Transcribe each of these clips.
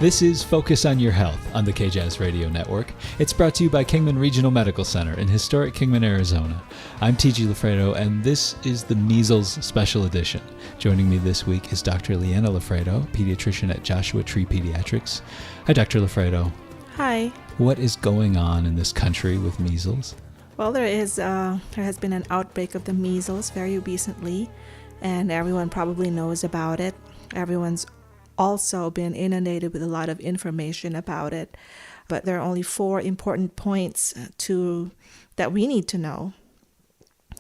This is Focus on Your Health on the KJAZ Radio Network. It's brought to you by Kingman Regional Medical Center in historic Kingman, Arizona. I'm T.G. LaFredo, and this is the Measles Special Edition. Joining me this week is Dr. Lyanna LaFredo, pediatrician at Joshua Tree Pediatrics. Hi, Dr. LaFredo. Hi. What is going on in this country with measles? Well, there has been an outbreak of the measles very recently, and everyone probably knows about it. Everyone's also been inundated with a lot of information about it, but there are only 4 important points that we need to know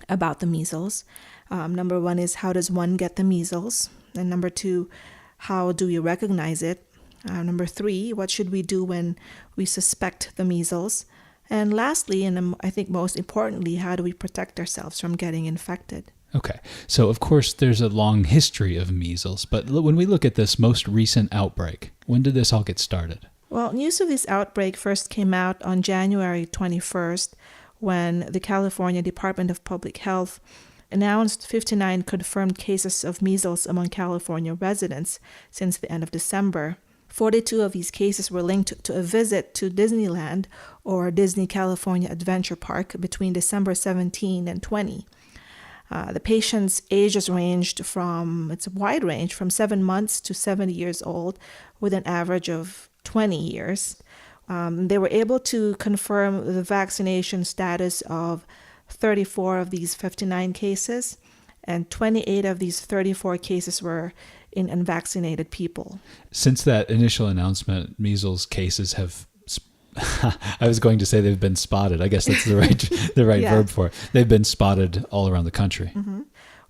about the measles. Number 1 is, how does one get the measles? And number 2, how do we recognize it? Number 3, what should we do when we suspect the measles? And lastly, and I think most importantly, how do we protect ourselves from getting infected? Okay, so of course there's a long history of measles, but when we look at this most recent outbreak, when did this all get started? Well, news of this outbreak first came out on January 21st when the California Department of Public Health announced 59 confirmed cases of measles among California residents since the end of December. 42 of these cases were linked to a visit to Disneyland or Disney California Adventure Park between December 17 and 20. The patients' ages it's a wide range, from 7 months to 70 years old, with an average of 20 years. They were able to confirm the vaccination status of 34 of these 59 cases, and 28 of these 34 cases were in unvaccinated people. Since that initial announcement, measles cases have I was going to say they've been spotted. I guess that's the right Yeah. verb for it. They've been spotted all around the country. Mm-hmm.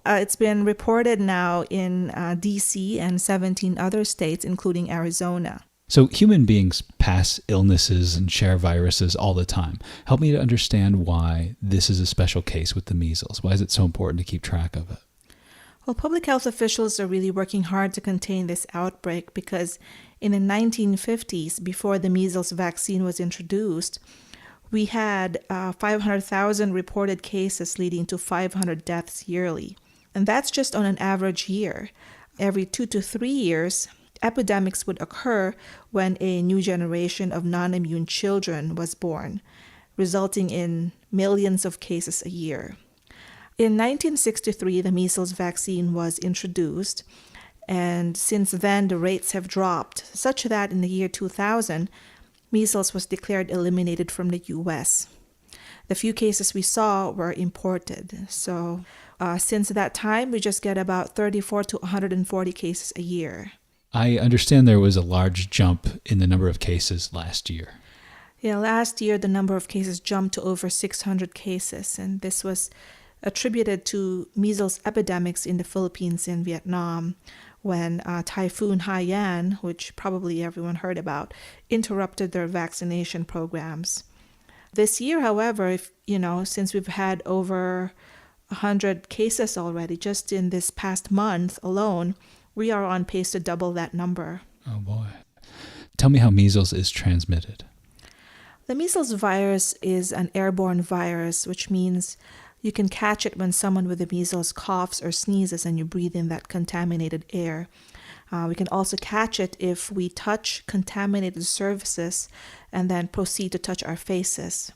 It's been reported now in D.C. and 17 other states, including Arizona. So human beings pass illnesses and share viruses all the time. Help me to understand why this is a special case with the measles. Why is it so important to keep track of it? Well, public health officials are really working hard to contain this outbreak because in the 1950s, before the measles vaccine was introduced, we had 500,000 reported cases leading to 500 deaths yearly. And that's just on an average year. Every 2 to 3 years, epidemics would occur when a new generation of non-immune children was born, resulting in millions of cases a year. In 1963, the measles vaccine was introduced, and since then the rates have dropped, such that in the year 2000, measles was declared eliminated from the U.S. The few cases we saw were imported. So since that time, we just get about 34 to 140 cases a year. I understand there was a large jump in the number of cases last year. Yeah, last year the number of cases jumped to over 600 cases, and this was attributed to measles epidemics in the Philippines and Vietnam when Typhoon Haiyan, which probably everyone heard about, interrupted their vaccination programs. This year, however, since we've had over 100 cases already, just in this past month alone, we are on pace to double that number. Oh boy. Tell me how measles is transmitted. The measles virus is an airborne virus, which means you can catch it when someone with the measles coughs or sneezes and you breathe in that contaminated air. We can also catch it if we touch contaminated surfaces and then proceed to touch our faces.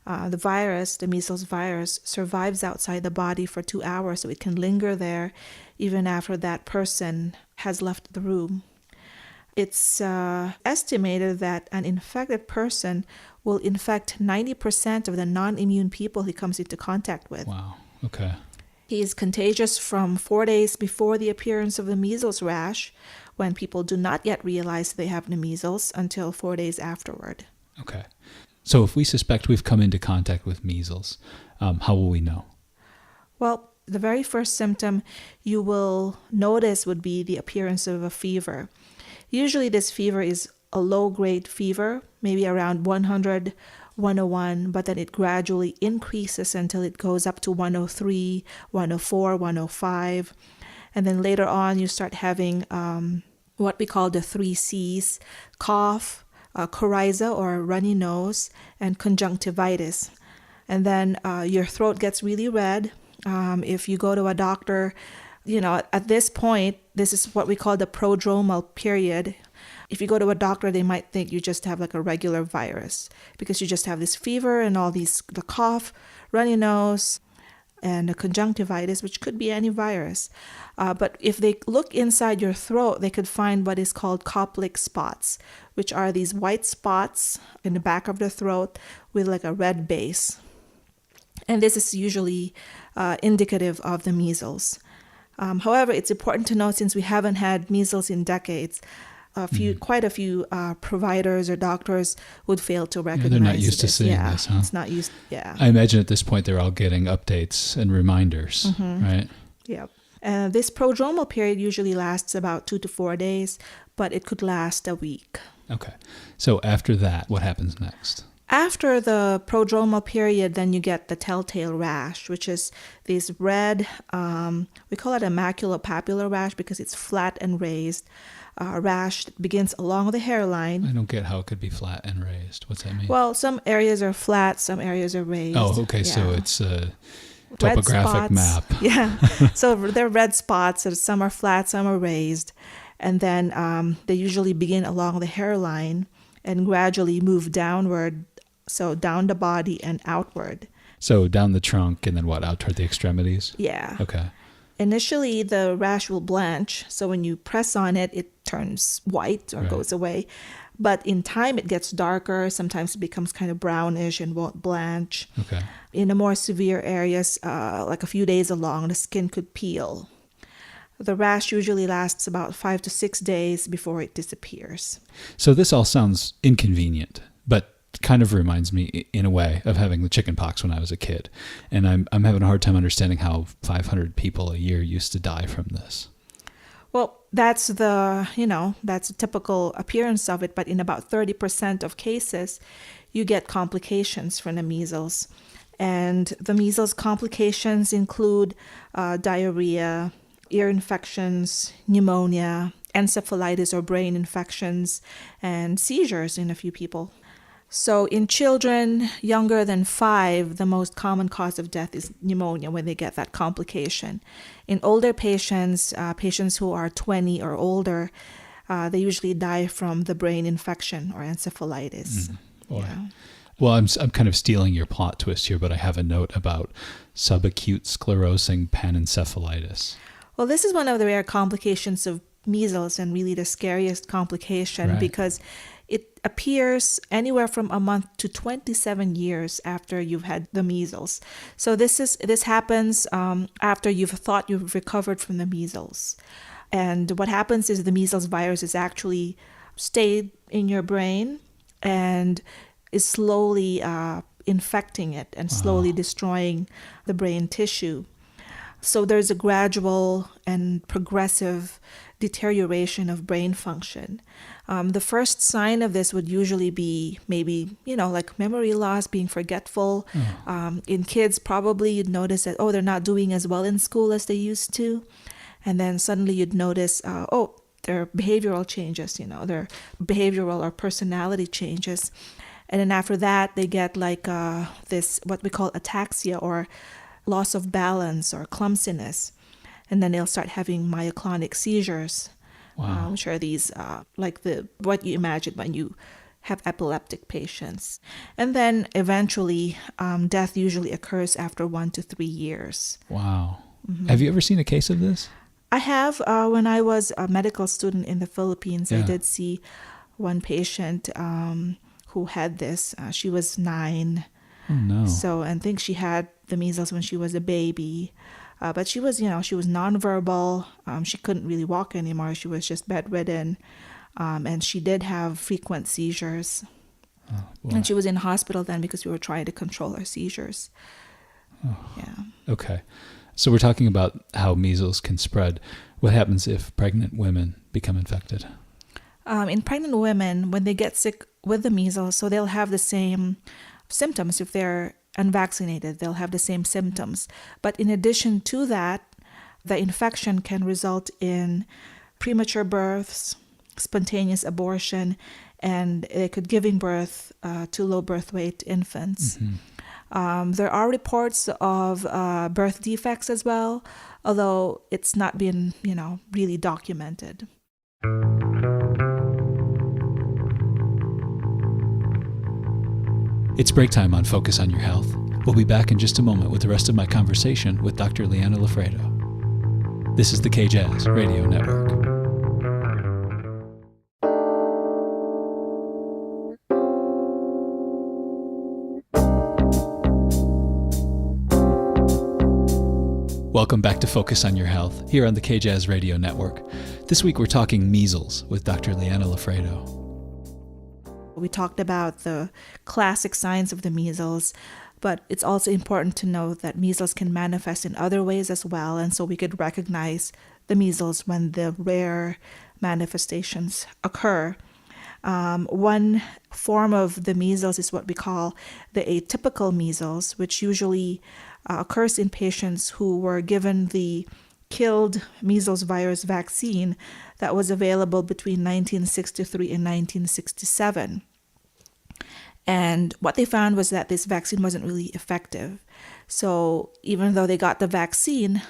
The measles virus, survives outside the body for 2 hours, so it can linger there even after that person has left the room. It's estimated that an infected person will infect 90% of the non-immune people he comes into contact with. Wow, okay. He is contagious from 4 days before the appearance of the measles rash, when people do not yet realize they have the measles, until 4 days afterward. Okay. So if we suspect we've come into contact with measles, how will we know? Well, the very first symptom you will notice would be the appearance of a fever. Usually this fever is a low-grade fever, maybe around 100, 101, but then it gradually increases until it goes up to 103, 104, 105. And then later on, you start having what we call the 3 C's: cough, coryza or runny nose, and conjunctivitis. And then your throat gets really red. If you go to a doctor, at this point, this is what we call the prodromal period. If you go to a doctor, they might think you just have like a regular virus because you just have this fever and the cough, runny nose, and a conjunctivitis, which could be any virus. But if they look inside your throat, they could find what is called Koplik spots, which are these white spots in the back of the throat with like a red base. And this is usually indicative of the measles. However, it's important to note, since we haven't had measles in decades, quite a few providers or doctors would fail to recognize they're not used to seeing yeah, this, huh? It's not used, yeah. I imagine at this point they're all getting updates and reminders, right? Yep. This prodromal period usually lasts about 2 to 4 days, but it could last a week. Okay. So after that, what happens next? After the prodromal period, then you get the telltale rash, which is this red, we call it a maculopapular rash because it's flat and raised. Rash that begins along the hairline. I don't get how it could be flat and raised. What's that mean? Well, some areas are flat, some areas are raised. Oh, okay. Yeah. So it's a topographic map. Yeah. So they're red spots. So some are flat, some are raised. And then they usually begin along the hairline and gradually move downward. So down the body and outward. So down the trunk and then what, out toward the extremities? Yeah. Okay. Initially, the rash will blanch. So when you press on it, it turns white or goes away. But in time, it gets darker. Sometimes it becomes kind of brownish and won't blanch. Okay. In the more severe areas, like a few days along, the skin could peel. The rash usually lasts about 5 to 6 days before it disappears. So this all sounds inconvenient, but kind of reminds me in a way of having the chicken pox when I was a kid. And I'm having a hard time understanding how 500 people a year used to die from this. Well, that's that's a typical appearance of it. But in about 30% of cases, you get complications from the measles. And the measles complications include diarrhea, ear infections, pneumonia, encephalitis or brain infections, and seizures in a few people. So in children younger than 5, the most common cause of death is pneumonia when they get that complication. In older patients, patients who are 20 or older, they usually die from the brain infection or encephalitis. Yeah. Well, I'm kind of stealing your plot twist here, but I have a note about subacute sclerosing panencephalitis. Well, this is one of the rare complications of measles and really the scariest complication because it appears anywhere from a month to 27 years after you've had the measles. So this happens after you've thought you've recovered from the measles. And what happens is the measles virus is actually stayed in your brain and is slowly infecting it and slowly destroying the brain tissue. So there's a gradual and progressive deterioration of brain function. The first sign of this would usually be maybe, like memory loss, being forgetful. In kids, probably you'd notice that, they're not doing as well in school as they used to. And then suddenly you'd notice, their behavioral changes, their behavioral or personality changes. And then after that, they get like this, what we call ataxia or loss of balance or clumsiness. And then they'll start having myoclonic seizures, which are these like what you imagine when you have epileptic patients. And then eventually, death usually occurs after 1 to 3 years. Wow. Mm-hmm. Have you ever seen a case of this? I have. When I was a medical student in the Philippines, I did see one patient who had this. She was 9. Oh, no. So, and I think she had the measles when she was a baby. But she was nonverbal. She couldn't really walk anymore. She was just bedridden. And she did have frequent seizures. Oh, and she was in hospital then because we were trying to control her seizures. Oh. Yeah. Okay. So we're talking about how measles can spread. What happens if pregnant women become infected? In pregnant women, when they get sick with the measles, so they'll have the same symptoms. If they're unvaccinated, they'll have the same symptoms. But in addition to that, the infection can result in premature births, spontaneous abortion, and they could giving birth to low birth weight infants. Mm-hmm. There are reports of birth defects as well, although it's not been, really documented. It's break time on Focus on Your Health. We'll be back in just a moment with the rest of my conversation with Dr. Lyanna LaFredo. This is the KJazz Radio Network. Welcome back to Focus on Your Health, here on the KJazz Radio Network. This week we're talking measles with Dr. Lyanna LaFredo. We talked about the classic signs of the measles, but it's also important to know that measles can manifest in other ways as well, and so we could recognize the measles when the rare manifestations occur. One form of the measles is what we call the atypical measles, which usually occurs in patients who were given the killed measles virus vaccine that was available between 1963 and 1967. And what they found was that this vaccine wasn't really effective. So even though they got the vaccine,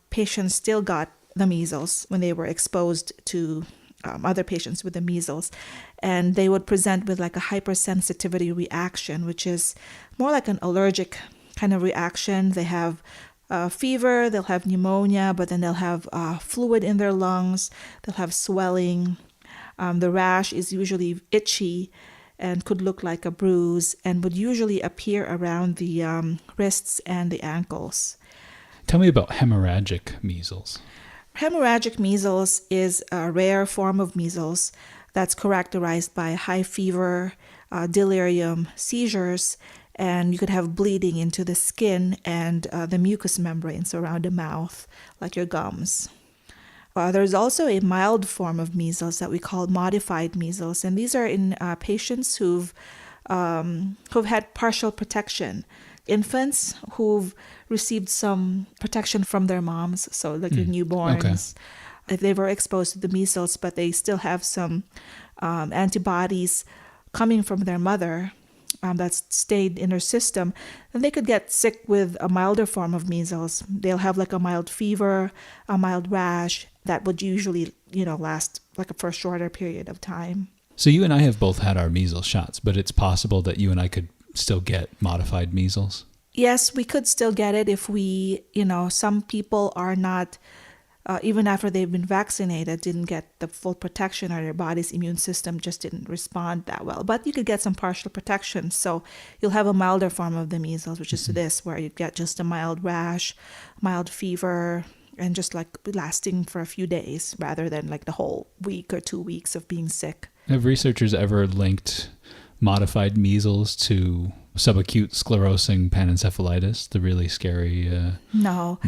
patients still got the measles when they were exposed to other patients with the measles. And they would present with like a hypersensitivity reaction, which is more like an allergic kind of reaction. They have fever, they'll have pneumonia, but then they'll have fluid in their lungs, they'll have swelling. The rash is usually itchy and could look like a bruise and would usually appear around the wrists and the ankles. Tell me about hemorrhagic measles. Hemorrhagic measles is a rare form of measles that's characterized by high fever, delirium, seizures, and you could have bleeding into the skin and the mucous membranes around the mouth, like your gums. There's also a mild form of measles that we call modified measles, and these are in patients who've had partial protection. Infants who've received some protection from their moms, so like the newborns, if they were exposed to the measles, but they still have some antibodies coming from their mother that's stayed in their system, then they could get sick with a milder form of measles. They'll have like a mild fever, a mild rash that would usually, last like for a shorter period of time. So you and I have both had our measles shots, but it's possible that you and I could still get modified measles? Yes, we could still get it if we, some people are not, even after they've been vaccinated, didn't get the full protection, or their body's immune system just didn't respond that well. But you could get some partial protection. So you'll have a milder form of the measles, which is this, where you get just a mild rash, mild fever, and just like lasting for a few days rather than like the whole week or 2 weeks of being sick. Have researchers ever linked modified measles to subacute sclerosing panencephalitis, the really scary... No.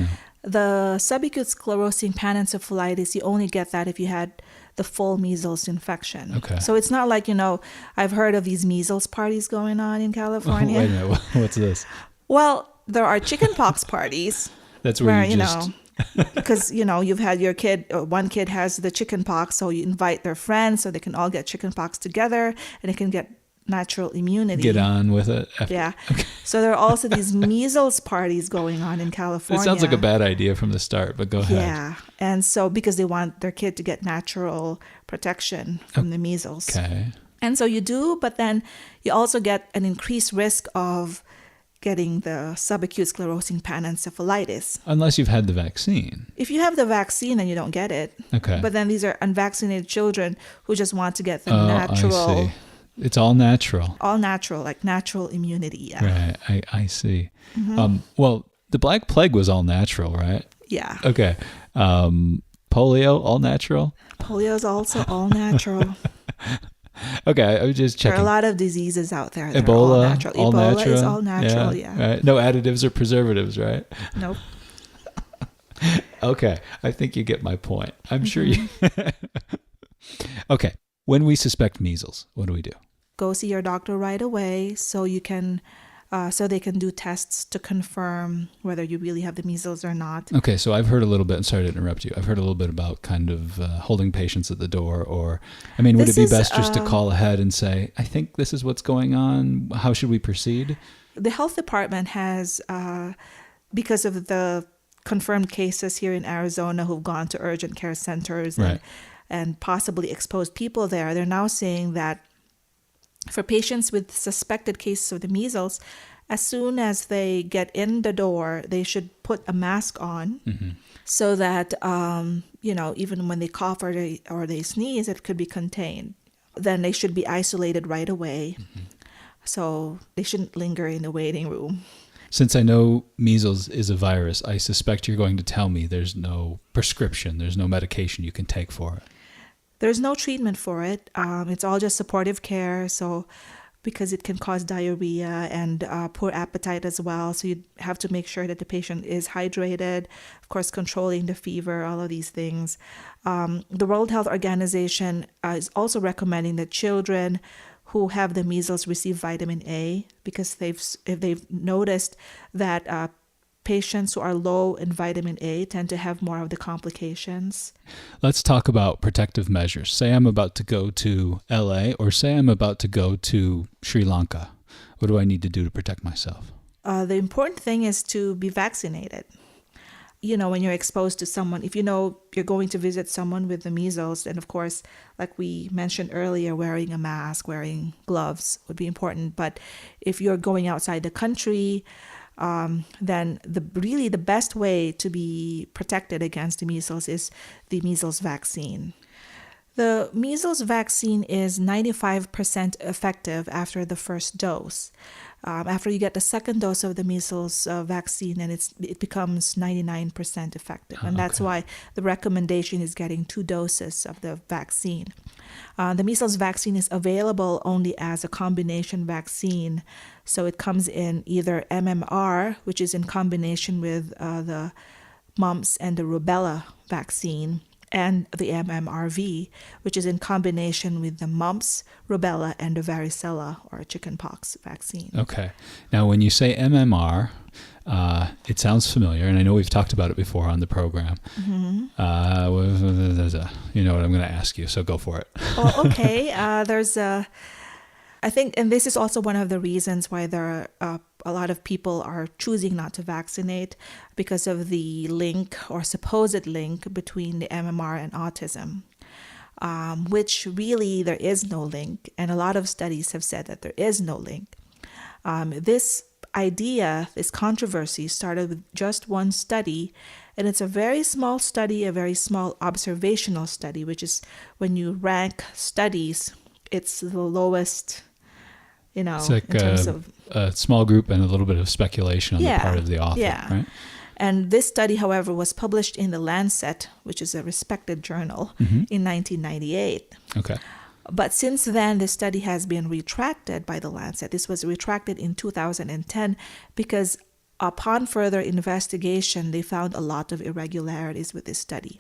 The subacute sclerosing panencephalitis, you only get that if you had the full measles infection. Okay. So it's not like, I've heard of these measles parties going on in California. Wait a minute, what's this? Well, there are chickenpox parties. That's where you just... because, you've had your kid, one kid has the chickenpox, so you invite their friends so they can all get chickenpox together and they can get natural immunity. Get on with it. Yeah. Okay. So there are also these measles parties going on in California. It sounds like a bad idea from the start, but go ahead. Yeah. And so because they want their kid to get natural protection from the measles. Okay. And so you do, but then you also get an increased risk of getting the subacute sclerosing panencephalitis. Unless you've had the vaccine. If you have the vaccine, then you don't get it. Okay. But then these are unvaccinated children who just want to get the natural... I see. It's all natural. All natural, like natural immunity, yeah. Right, I see. Well, the Black Plague was all natural, right? Yeah. Okay. Polio, all natural? Polio is also all natural. Okay, I was just checking. There are a lot of diseases out there that Ebola, are all natural. all Ebola natural? is all natural, yeah. Right. No additives or preservatives, right? Nope. Okay, I think you get my point. I'm sure you... Okay, when we suspect measles, what do we do? Go see your doctor right away so you can... so they can do tests to confirm whether you really have the measles or not. Okay, so I've heard a little bit, and sorry to interrupt you, I've heard a little bit about kind of holding patients at the door, or, would it be best just to call ahead and say, I think this is what's going on, how should we proceed? The health department has, because of the confirmed cases here in Arizona who've gone to urgent care centers and possibly exposed people there, they're now saying that For patients with suspected cases of the measles, as soon as they get in the door, they should put a mask on so that, even when they cough or they sneeze, it could be contained. Then they should be isolated right away. So they shouldn't linger in the waiting room. Since I know measles is a virus, I suspect you're going to tell me there's no prescription, there's no medication you can take for it. There's no treatment for it. It's all just supportive care. So because it can cause diarrhea and poor appetite as well. So you have to make sure that the patient is hydrated, of course, controlling the fever, all of these things. The World Health Organization is also recommending that children who have the measles receive vitamin A because they've noticed that patients who are low in vitamin A tend to have more of the complications. Let's talk about protective measures. Say I'm about to go to LA or say I'm about to go to Sri Lanka. What do I need to do to protect myself? The important thing is to be vaccinated. When you're exposed to someone, if you're going to visit someone with the measles, then of course, like we mentioned earlier, wearing a mask, wearing gloves would be important. But if you're going outside the country, then the best way to be protected against the measles is the measles vaccine. The measles vaccine is 95% effective after the first dose. After you get the second dose of the measles vaccine, and it becomes 99% effective. And that's why the recommendation is getting 2 doses of the vaccine. The measles vaccine is available only as a combination vaccine. So it comes in either MMR, which is in combination with the mumps and the rubella vaccine, and the MMRV, which is in combination with the mumps, rubella, and the varicella or chickenpox vaccine. Okay. Now, when you say MMR, it sounds familiar, and I know we've talked about it before on the program. You know what I'm going to ask you, so go for it. Oh, okay. I think, and this is also one of the reasons why there are a lot of people are choosing not to vaccinate because of the link or supposed link between the MMR and autism, which really there is no link. And a lot of studies have said that there is no link. This controversy started with just one study, and it's a very small study, a very small observational study, which is when you rank studies, it's the lowest. It's like in terms of a small group and a little bit of speculation on the part of the author, right? And this study, however, was published in The Lancet, which is a respected journal, in 1998. Okay. But since then, the study has been retracted by The Lancet. This was retracted in 2010 because upon further investigation, they found a lot of irregularities with this study.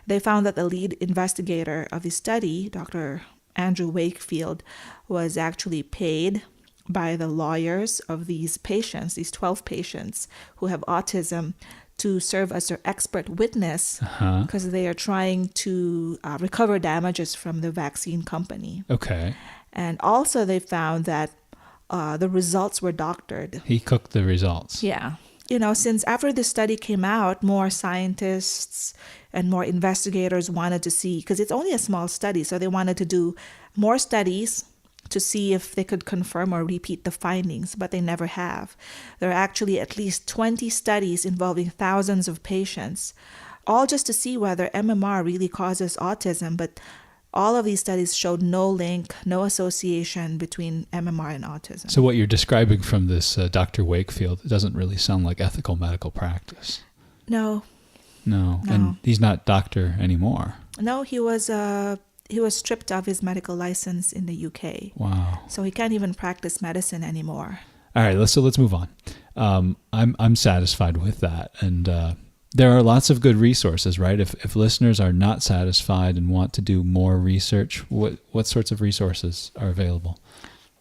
They found that the lead investigator of the study, Dr. Andrew Wakefield, was actually paid by the lawyers of these patients, these 12 patients who have autism, to serve as their expert witness because they are trying to recover damages from the vaccine company. Okay. And also they found that the results were doctored. He cooked the results. Yeah. Since after this study came out, more scientists and more investigators wanted to see, because it's only a small study, so they wanted to do more studies to see if they could confirm or repeat the findings, but they never have. There are actually at least 20 studies involving thousands of patients, all just to see whether MMR really causes autism, but all of these studies showed no link, no association between MMR and autism. So what you're describing from this Dr. Wakefield, it doesn't really sound like ethical medical practice. No. And he's not doctor anymore. No, he was stripped of his medical license in the UK. Wow. So he can't even practice medicine anymore. All right, let's move on. I'm satisfied with that, and there are lots of good resources, right? If listeners are not satisfied and want to do more research, what sorts of resources are available?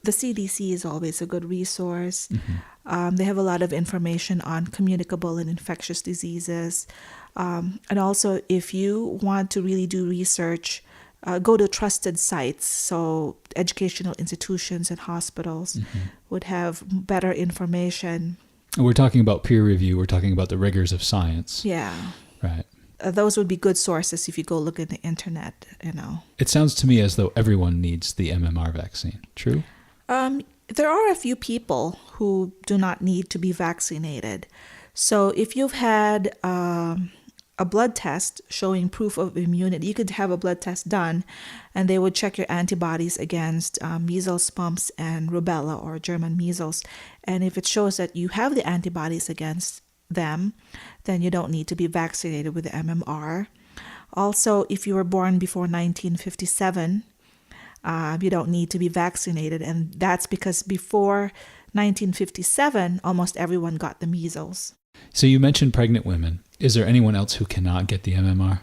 The CDC is always a good resource. They have a lot of information on communicable and infectious diseases. And also, if you want to really do research, go to trusted sites. So educational institutions and hospitals would have better information. We're talking about peer review. We're talking about the rigors of science. Yeah. Right. Those would be good sources if you go look at the internet, It sounds to me as though everyone needs the MMR vaccine. True? There are a few people who do not need to be vaccinated. So if you've had a blood test showing proof of immunity, you could have a blood test done and they would check your antibodies against measles, mumps, and rubella or German measles. And if it shows that you have the antibodies against them, then you don't need to be vaccinated with the MMR. Also, if you were born before 1957, you don't need to be vaccinated. And that's because before 1957, almost everyone got the measles. So you mentioned pregnant women. Is there anyone else who cannot get the MMR?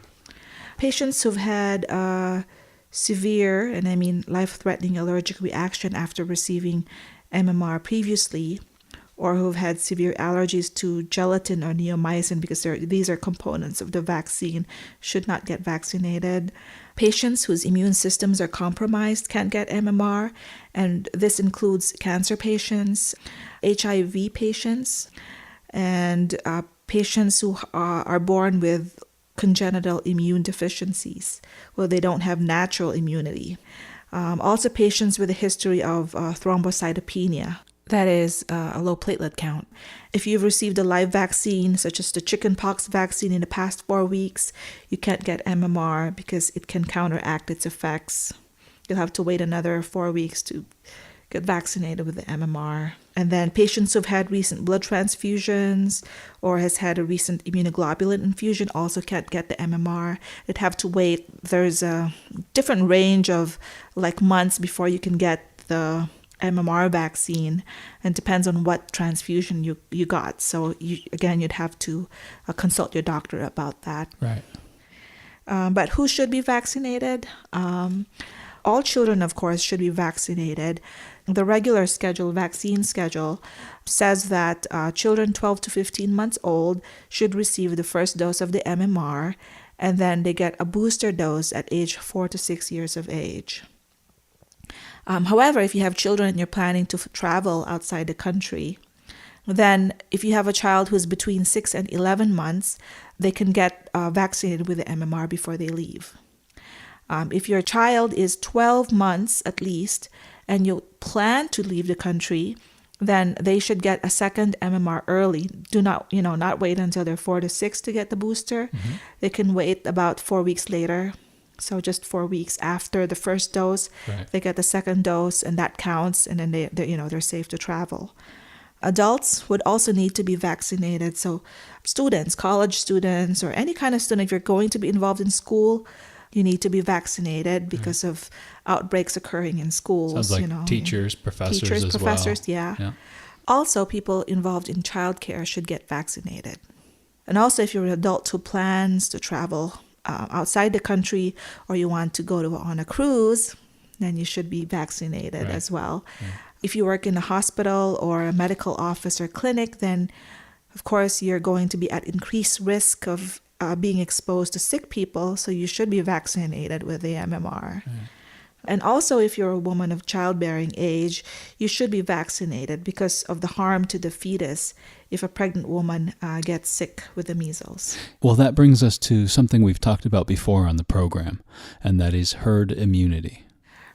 Patients who've had severe, and I mean life-threatening allergic reaction after receiving MMR previously, or who've had severe allergies to gelatin or neomycin, because these are components of the vaccine, should not get vaccinated. Patients whose immune systems are compromised can't get MMR, and this includes cancer patients, HIV patients, and patients who are born with congenital immune deficiencies, where they don't have natural immunity. Also patients with a history of thrombocytopenia, that is a low platelet count. If you've received a live vaccine, such as the chickenpox vaccine in the past 4 weeks, you can't get MMR because it can counteract its effects. You'll have to wait another 4 weeks to get vaccinated with the MMR. And then patients who've had recent blood transfusions or has had a recent immunoglobulin infusion also can't get the MMR. They'd have to wait. There's a different range of months before you can get the MMR vaccine, and depends on what transfusion you got. So you'd have to consult your doctor about that. Right. But who should be vaccinated? All children, of course, should be vaccinated. The regular vaccine schedule, says that children 12 to 15 months old should receive the first dose of the MMR, and then they get a booster dose at age 4 to 6 years of age. However, if you have children and you're planning to travel outside the country, then if you have a child who's between 6 and 11 months, they can get vaccinated with the MMR before they leave. If your child is 12 months at least and you plan to leave the country, then they should get a second MMR early. Do not, not wait until they're 4 to 6 to get the booster. Mm-hmm. They can wait about 4 weeks later. So just 4 weeks after the first dose, right, they get the second dose, and that counts, and then they're safe to travel. Adults would also need to be vaccinated. So students, college students, or any kind of student, if you're going to be involved in school, you need to be vaccinated because of outbreaks occurring in schools. Sounds like teachers, professors as well. Yeah. Also, people involved in childcare should get vaccinated. And also, if you're an adult who plans to travel outside the country, or you want to go on a cruise, then you should be vaccinated as well. Right. If you work in a hospital or a medical office or clinic, then of course you're going to be at increased risk of being exposed to sick people, so you should be vaccinated with the MMR. Right. And also, if you're a woman of childbearing age, you should be vaccinated because of the harm to the fetus if a pregnant woman gets sick with the measles. Well, that brings us to something we've talked about before on the program, and that is herd immunity.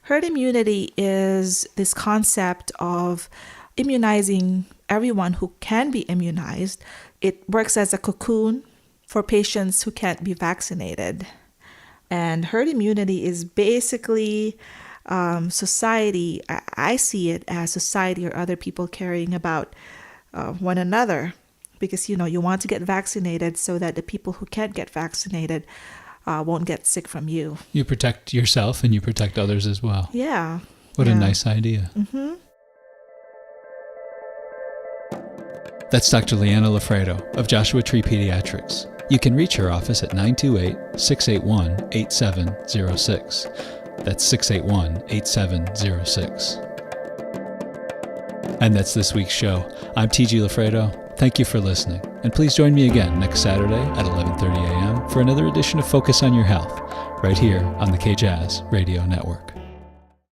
Herd immunity is this concept of immunizing everyone who can be immunized. It works as a cocoon for patients who can't be vaccinated. And herd immunity is basically society. I see it as society or other people caring about one another, because you want to get vaccinated so that the people who can't get vaccinated won't get sick from you. You protect yourself and you protect others as well. Yeah. What a nice idea. Mm-hmm. That's Dr. Lyanna LaFredo of Joshua Tree Pediatrics. You can reach her office at 928-681-8706. That's 681-8706. And that's this week's show. I'm T.G. LaFredo. Thank you for listening. And please join me again next Saturday at 11:30 a.m. for another edition of Focus on Your Health, right here on the KJazz Radio Network.